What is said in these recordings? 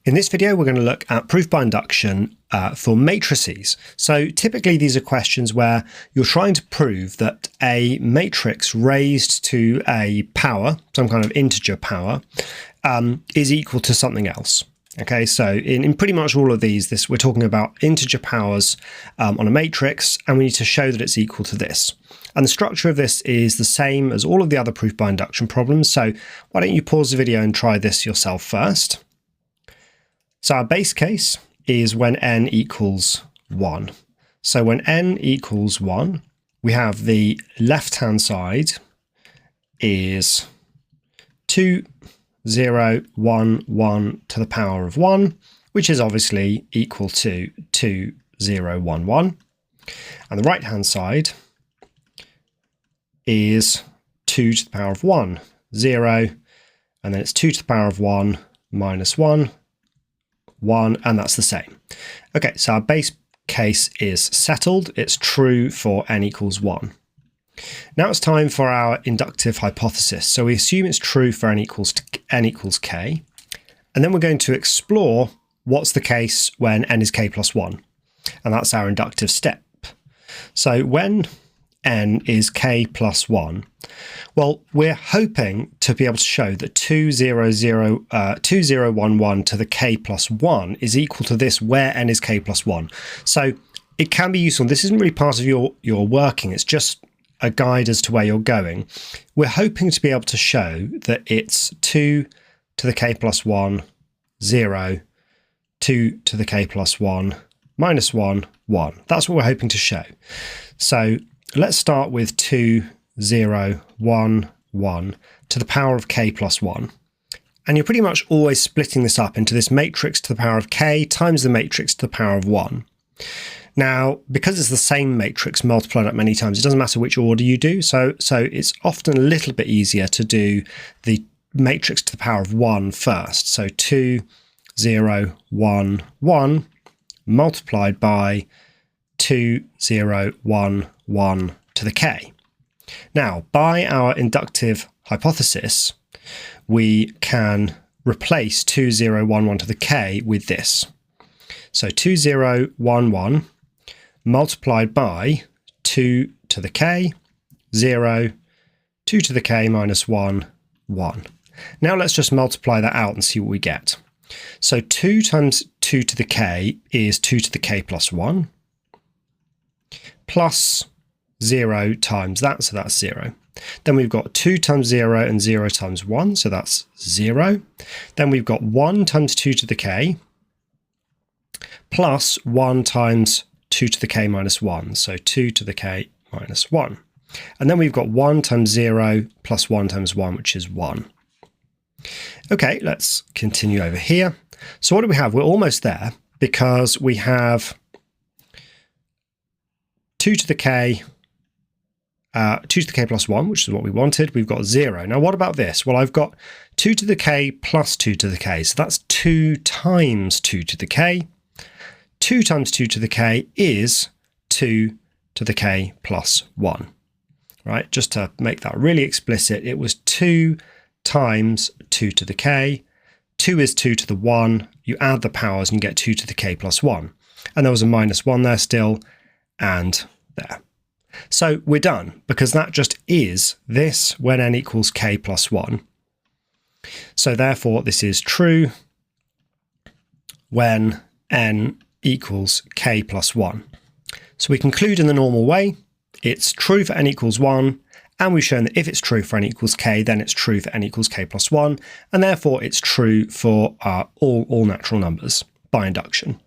In this video, we're going to look at proof by induction for matrices. So typically these are questions where you're trying to prove that a matrix raised to a power, some kind of integer power, is equal to something else. Okay, so in pretty much all of these, we're talking about integer powers on a matrix, and we need to show that it's equal to this. And the structure of this is the same as all of the other proof by induction problems. So why don't you pause the video and try this yourself first. So our base case is when n equals 1. So when n equals 1, we have the left-hand side is 2, 0, 1, 1 to the power of 1, which is obviously equal to 2, 0, 1, 1. And the right-hand side is 2 to the power of 1, 0, and then it's 2 to the power of 1 minus 1, 1, and that's the same. Okay, so our base case is settled. It's true for n equals 1. Now it's time for our inductive hypothesis. So we assume it's true for n equals k, and then we're going to explore what's the case when n is k plus 1, and that's our inductive step. So when n is k plus 1, well, we're hoping to be able to show that 2011 to the k plus 1 is equal to this where n is k plus 1. So it can be useful. This isn't really part of your working. It's just a guide as to where you're going. We're hoping to be able to show that it's 2 to the k plus 1, 0, 2 to the k plus 1, minus 1, 1. That's what we're hoping to show. So let's start with 2, 0, 1, 1 to the power of k plus 1. And you're pretty much always splitting this up into this matrix to the power of k times the matrix to the power of 1. Now, because it's the same matrix multiplied up many times, it doesn't matter which order you do. So it's often a little bit easier to do the matrix to the power of 1 first. So 2, 0, 1, 1 multiplied by 2, 0, 1, 1 to the k. Now, by our inductive hypothesis, we can replace 2, 0, 1, 1 to the k with this. So 2, 0, 1, 1 multiplied by 2 to the k, 0, 2 to the k minus 1, 1. Now let's just multiply that out and see what we get. So 2 times 2 to the k is 2 to the k plus 1, plus 0 times that, so that's 0. Then we've got 2 times 0 and 0 times 1, so that's 0. Then we've got 1 times 2 to the k, plus 1 times 2 to the k minus 1, so 2 to the k minus 1. And then we've got 1 times 0 plus 1 times 1, which is 1. Okay, let's continue over here. So what do we have? We're almost there because we have 2 to the k plus 1, which is what we wanted. We've got 0. Now, what about this? Well, I've got 2 to the k plus 2 to the k. So that's 2 times 2 to the k. 2 times 2 to the k is 2 to the k plus 1. Right? Just to make that really explicit, it was 2 times 2 to the k. 2 is 2 to the 1. You add the powers and you get 2 to the k plus 1. And there was a minus 1 there still, and there. So we're done, because that just is this when n equals k plus 1. So therefore, this is true when n equals k plus 1. So we conclude in the normal way. It's true for n equals 1, and we've shown that if it's true for n equals k, then it's true for n equals k plus 1, and therefore it's true for all natural numbers by induction.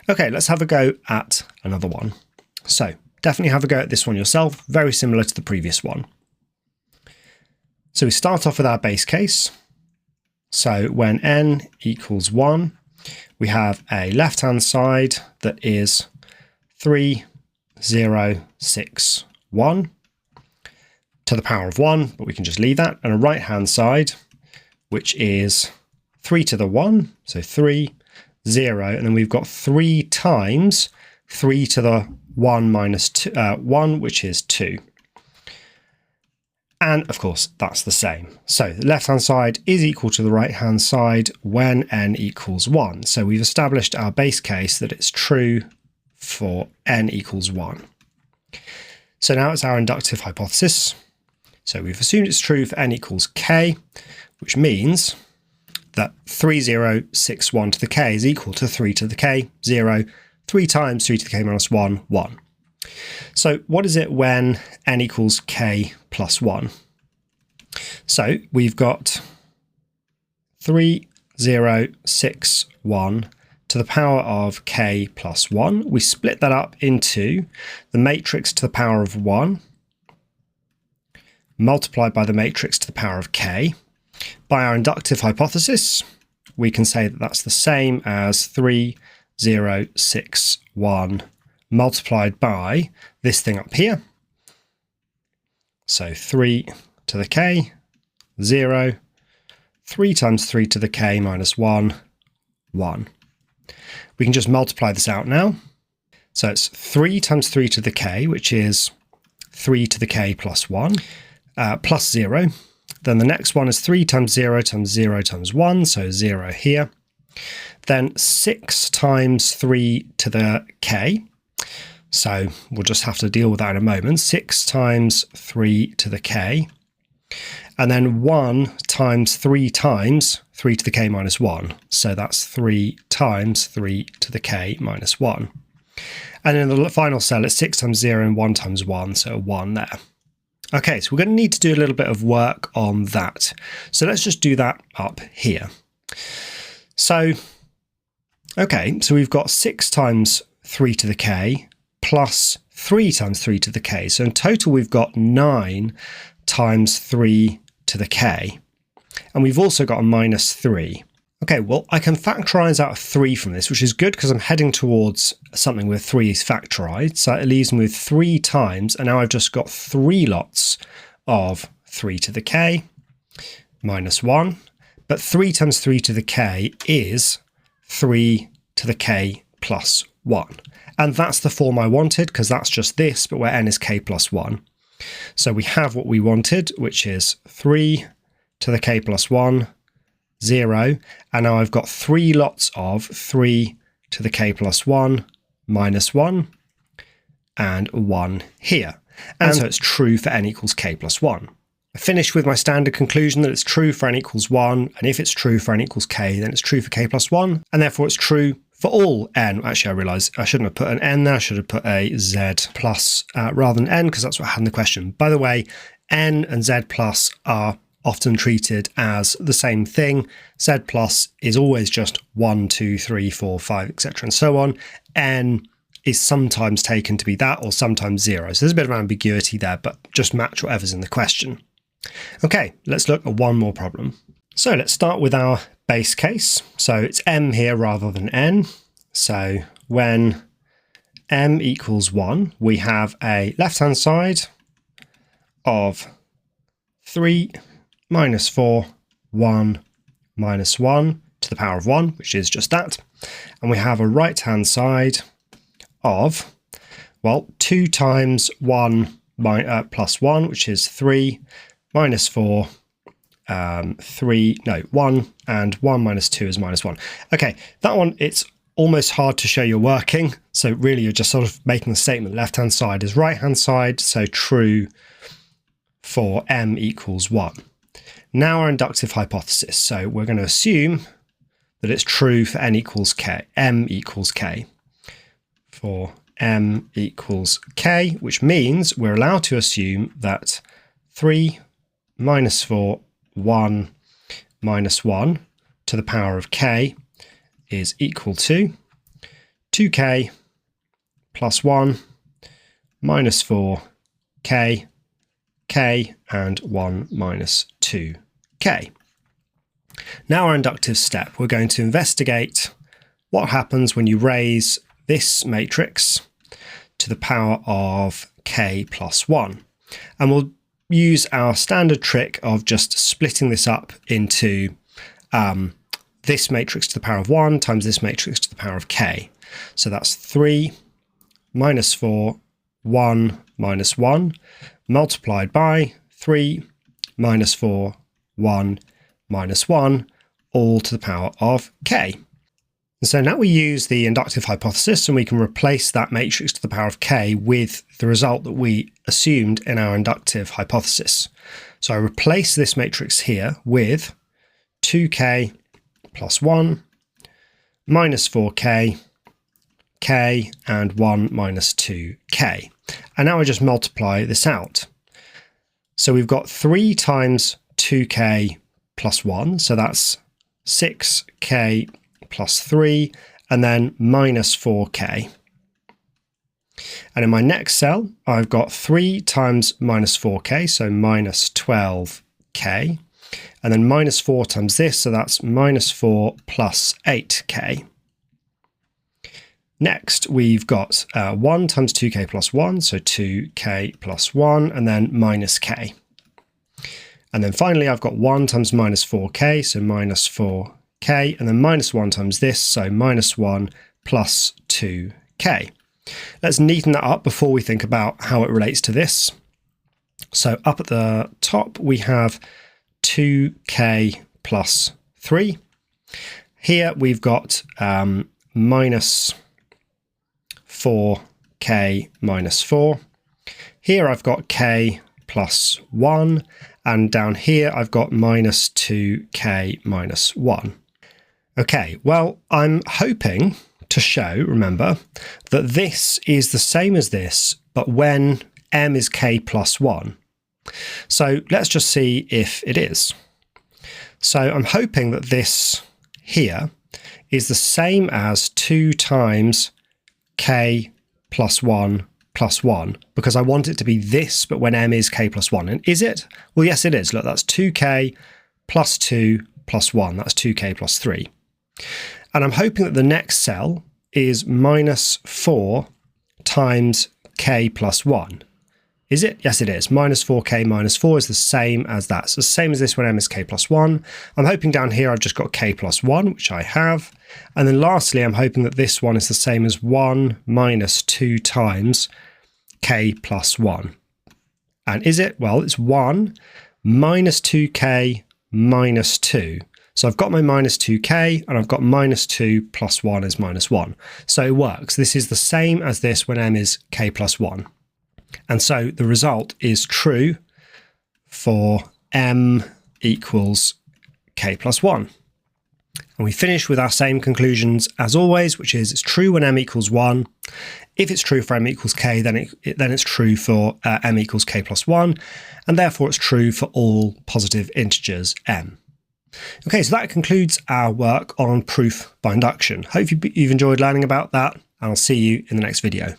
Okay, let's have a go at another one. So definitely have a go at this one yourself, very similar to the previous one. So we start off with our base case. So when n equals 1, we have a left-hand side that is 3, 0, 6, 1 to the power of 1, but we can just leave that, and a right-hand side, which is 3 to the 1, so 3, 0, and then we've got 3 times 3 to the 1 minus 2, 1, which is 2. And of course, that's the same. So the left-hand side is equal to the right-hand side when n equals 1. So we've established our base case that it's true for n equals 1. So now it's our inductive hypothesis. So we've assumed it's true for n equals k, which means that 3061 to the k is equal to 3 to the k, 0, 3 times 3 to the k minus 1, 1. So what is it when n equals k plus 1? So we've got 3061 to the power of k plus 1. We split that up into the matrix to the power of 1 multiplied by the matrix to the power of k. By our inductive hypothesis, we can say that that's the same as 3061 multiplied by this thing up here. So 3 to the k, 0, 3 times 3 to the k minus 1, 1. We can just multiply this out now. So it's 3 times 3 to the k, which is 3 to the k plus 1, plus 0. Then the next one is 3 times 0 times 0 times 1, so 0 here. Then 6 times 3 to the k. So we'll just have to deal with that in a moment. 6 times 3 to the k. And then 1 times 3 to the k minus 1. So that's 3 times 3 to the k minus 1. And in the final cell, it's 6 times 0 and 1 times 1, so 1 there. Okay, so we're going to need to do a little bit of work on that. So let's just do that up here. So, okay, so we've got 6 times 3 to the k plus 3 times 3 to the k. So in total, we've got 9 times 3 to the k. And we've also got a minus 3. Okay, well, I can factorize out 3 from this, which is good because I'm heading towards something with 3 is factorized. So it leaves me with 3 times, and now I've just got 3 lots of 3 to the k minus 1. But 3 times 3 to the k is 3 to the k plus 1. And that's the form I wanted because that's just this, but where n is k plus 1. So we have what we wanted, which is 3 to the k plus 1, 0, and now I've got 3 lots of 3 to the k plus 1 minus 1 and 1 here. And so it's true for n equals k plus 1. I finished with my standard conclusion that it's true for n equals 1, and if it's true for n equals k, then it's true for k plus 1, and therefore it's true for all n. Actually, I realise I shouldn't have put an n there, I should have put a z plus rather than n, because that's what I had in the question. By the way, n and z plus are often treated as the same thing. Z plus is always just 1, 2, 3, 4, 5, etc. and so on. N is sometimes taken to be that or sometimes 0. So there's a bit of ambiguity there, but just match whatever's in the question. Okay, let's look at one more problem. So let's start with our base case. So it's m here rather than n. So when m equals 1, we have a left-hand side of 3 minus 4, 1, minus 1 to the power of 1, which is just that. And we have a right-hand side of, well, 2 times 1 plus 1, which is 3, minus 4, 1, and 1 minus 2 is minus 1. Okay, that one, it's almost hard to show you're working. So really, you're just sort of making the statement left-hand side is right-hand side, so true for m equals 1. Now our inductive hypothesis. So we're going to assume that it's true for m equals k. For m equals k, which means we're allowed to assume that 3 minus 4, 1 minus 1 to the power of k is equal to 2k plus 1 minus 4 k, and 1 minus 2k. Now our inductive step, we're going to investigate what happens when you raise this matrix to the power of k plus 1. And we'll use our standard trick of just splitting this up into this matrix to the power of 1 times this matrix to the power of k. So that's 3 minus 4, 1 minus 1 multiplied by 3 minus 4, 1, minus 1, all to the power of k. And so now we use the inductive hypothesis and we can replace that matrix to the power of k with the result that we assumed in our inductive hypothesis. So I replace this matrix here with 2k plus 1, minus 4k, k, and 1 minus 2k. And now I just multiply this out. So we've got 3 times 2k plus 1, so that's 6k plus 3, and then minus 4k. And in my next cell, I've got 3 times minus 4k, so minus 12k, and then minus 4 times this, so that's minus 4 plus 8k. Next, we've got 1 times 2k plus 1, so 2k plus 1, and then minus k. And then finally, I've got 1 times minus 4k, so minus 4k, and then minus 1 times this, so minus 1 plus 2k. Let's neaten that up before we think about how it relates to this. So up at the top, we have 2k plus 3. Here we've got minus 4k minus 4. Here I've got k plus 1. And down here, I've got minus 2k minus 1. Okay, well, I'm hoping to show, remember, that this is the same as this, but when m is k plus 1. So let's just see if it is. So I'm hoping that this here is the same as 2 times k plus 1 plus 1, because I want it to be this, but when m is k plus 1. And is it? Well, yes, it is. Look, that's 2k plus 2 plus 1. That's 2k plus 3. And I'm hoping that the next cell is minus 4 times k plus 1. Is it? Yes, it is. Minus 4k minus 4 is the same as that. So the same as this when m is k plus 1. I'm hoping down here I've just got k plus 1, which I have. And then lastly, I'm hoping that this one is the same as 1 minus 2 times k plus 1. And is it? Well, it's 1 minus 2k minus 2. So I've got my minus 2k and I've got minus 2 plus 1 is minus 1. So it works. This is the same as this when m is k plus 1. And so the result is true for m equals k plus 1. And we finish with our same conclusions as always, which is it's true when m equals 1. If it's true for m equals k, then it's true for m equals k plus 1, and therefore it's true for all positive integers m. Okay, so that concludes our work on proof by induction. Hope you've enjoyed learning about that, and I'll see you in the next video.